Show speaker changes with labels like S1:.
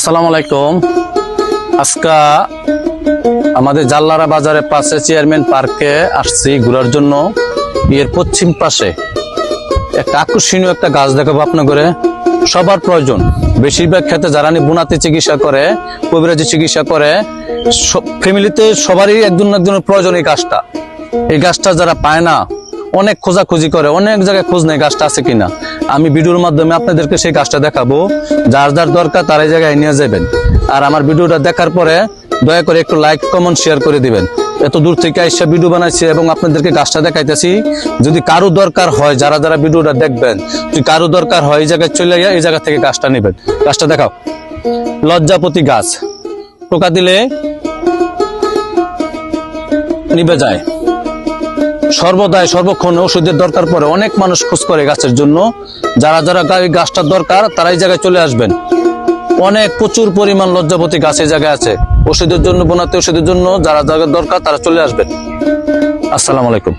S1: আসসালামু আলাইকুম। আজকে আমাদের জাল্লারা বাজারের পাশে চেয়ারম্যান পার্কে আসছি ঘোরার জন্য। এর পশ্চিম পাশে একটা আকর্ষণীয় একটা গাছ দেখাবো আপনাদের। সবার প্রয়োজন, বেশিরভাগ ক্ষেত্রে যারা বুনাতে চিকিৎসা করে, কবিরাজি চিকিৎসা করে, ফ্যামিলিতে সবারই একজনের প্রয়োজন এই গাছটা। এই গাছটা যারা পায় না, অনেক খোঁজাখুঁজি করে, অনেক জায়গায় খোঁজ নেই গাছটা আছে কিনা। আমি ভিডিওর মাধ্যমে আপনাদেরকে সেই গাছটা দেখাবো। যার যার দরকার তার এই জায়গায় নিয়ে যাবেন। আর আমার ভিডিওটা দেখার পরে দয়া করে একটু লাইক কমেন্ট শেয়ার করে দিবেন। এত দূর থেকে আইসা ভিডিও বানাইছি এবং আপনাদেরকে গাছটা দেখাইতেছি। যদি কারো দরকার হয়, যারা যারা ভিডিওটা দেখবেন, যদি কারো দরকার হয় এই জায়গায় চলে গিয়ে এই জায়গা থেকে গাছটা নেবেন। গাছটা দেখাও, লজ্জাপতি গাছ। টোকা দিলে নিবে যায়। সর্বদাই সর্বক্ষণ ওষুধের দরকার পড়ে, অনেক মানুষ খোঁজ করে গাছের জন্য। যারা যারা এই গাছটার দরকার তারা এই জায়গায় চলে আসবেন। অনেক প্রচুর পরিমাণ লজ্জাপতি গাছ এই জায়গায় আছে। ওষুধের জন্য, বোনাতে ওষুধের জন্য যারা যারা দরকার তারা চলে আসবেন। আসসালামু আলাইকুম।